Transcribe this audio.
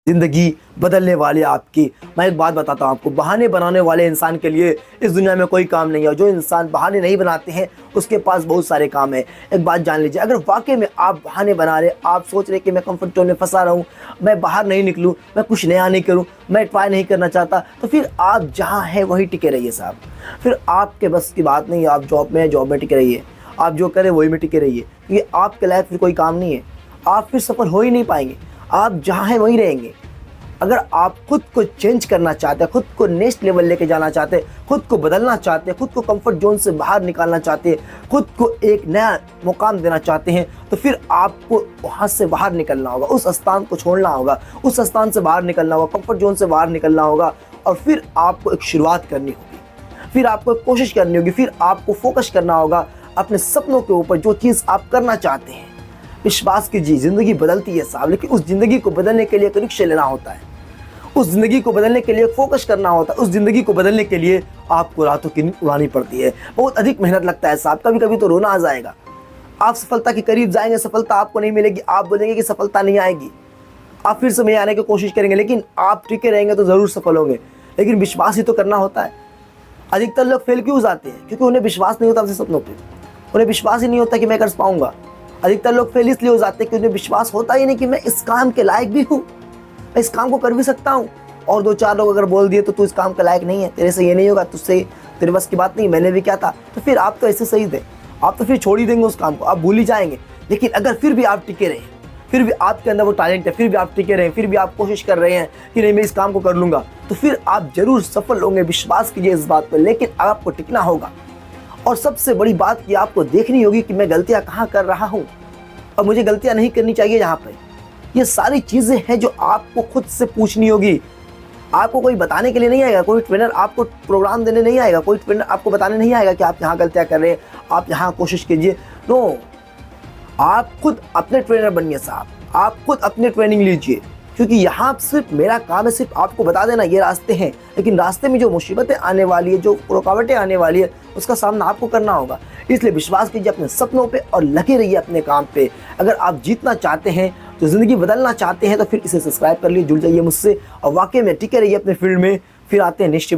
ज़िंदगी बदलने वाली आपकी। मैं एक बात बताता हूँ आपको, बहाने बनाने वाले इंसान के लिए इस दुनिया में कोई काम नहीं है। जो इंसान बहाने नहीं बनाते हैं उसके पास बहुत सारे काम हैं। एक बात जान लीजिए, अगर वाकई में आप बहाने बना रहे, आप सोच रहे कि मैं कंफर्ट जोन में फंसा रहूँ, मैं बाहर नहीं निकलूँ, मैं कुछ नया नहीं करूँ, मैं ट्राई नहीं करना चाहता, तो फिर आप जहाँ हैं वहीं टिके रहिए साहब। फिर आपके बस की बात नहीं है, आप जॉब में टिके रहिए, आप जो करें वही में टिके रहिए, क्योंकि आपके लायक फिर कोई काम नहीं है। आप फिर सफल हो ही नहीं पाएंगे, आप जहाँ हैं वहीं रहेंगे। अगर आप खुद को चेंज करना चाहते हैं, खुद को नेक्स्ट लेवल लेके जाना चाहते हैं, खुद को बदलना चाहते हैं, खुद को कंफर्ट जोन से बाहर निकालना चाहते हैं, खुद को एक नया मुकाम देना चाहते हैं, तो फिर आपको वहाँ से बाहर निकलना होगा, उस स्थान को छोड़ना होगा, उस स्थान से बाहर निकलना होगा, कंफर्ट जोन से बाहर निकलना होगा। और फिर आपको एक शुरुआत करनी होगी, फिर आपको कोशिश करनी होगी, फिर आपको फोकस करना होगा अपने सपनों के ऊपर, जो चीज़ आप करना चाहते हैं। विश्वास कीजिए, ज़िंदगी बदलती है साहब, लेकिन उस ज़िंदगी को बदलने के लिए एक रिक्शा लेना होता है, उस ज़िंदगी को बदलने के लिए फोकस करना होता है, उस ज़िंदगी को बदलने के लिए आपको रातों की नींद उड़ानी पड़ती है, बहुत अधिक मेहनत लगता है साहब। कभी कभी तो रोना आ जाएगा। आप सफलता के करीब जाएंगे, सफलता आपको नहीं मिलेगी, आप बोलेंगे कि सफलता नहीं आएगी, आप फिर से में आने की कोशिश करेंगे, लेकिन आप टिके रहेंगे तो ज़रूर सफल होंगे। लेकिन विश्वास ही तो करना होता है। अधिकतर लोग फेल क्यों हो जाते हैं? क्योंकि उन्हें विश्वास नहीं होता अपने सपनों पर, उन्हें विश्वास ही नहीं होता कि मैं कर पाऊंगा। अधिकतर लोग फेल इसलिए हो जाते हैं कि उन्हें विश्वास होता ही नहीं कि मैं इस काम के लायक भी हूँ, मैं इस काम को कर भी सकता हूँ। और दो चार लोग अगर बोल दिए तो तू इस काम के लायक नहीं है, तेरे से ये नहीं होगा, तुझसे तेरे बस की बात नहीं, मैंने भी क्या था, तो फिर आप तो ऐसे सही थे, आप तो फिर छोड़ ही देंगे उस काम को, आप भूल ही जाएंगे। लेकिन अगर फिर भी आप टिके रहें, फिर भी आपके अंदर वो टैलेंट है, फिर भी आप टिके रहें, फिर भी आप कोशिश कर रहे हैं कि नहीं मैं इस काम को कर लूँगा, तो फिर आप जरूर सफल होंगे। विश्वास कीजिए इस बात पर, लेकिन आपको टिकना होगा। और सबसे बड़ी बात कि आपको देखनी होगी कि मैं गलतियाँ कहाँ कर रहा हूँ और मुझे गलतियाँ नहीं करनी चाहिए यहाँ पर। ये सारी चीज़ें हैं जो आपको खुद से पूछनी होगी। आपको कोई बताने के लिए नहीं आएगा, कोई ट्रेनर आपको प्रोग्राम देने नहीं आएगा, कोई ट्रेनर आपको बताने नहीं आएगा कि आप यहाँ गलतियाँ कर रहे हैं, आप यहाँ कोशिश कीजिए। नो, आप खुद अपने ट्रेनर बनिए साहब, आप खुद अपने ट्रेनिंग लीजिए, क्योंकि यहाँ सिर्फ मेरा काम है सिर्फ आपको बता देना ये रास्ते हैं, लेकिन रास्ते में जो मुसीबतें आने वाली है, जो रुकावटें आने वाली है, उसका सामना आपको करना होगा। इसलिए विश्वास कीजिए अपने सपनों पे और लगे रहिए अपने काम पे। अगर आप जीतना चाहते हैं, तो ज़िंदगी बदलना चाहते हैं, तो फिर इसे सब्सक्राइब कर लिए, जुड़ जाइए मुझसे और वाकई में टिके रहिए अपने फील्ड में। फिर आते हैं नेक्स्ट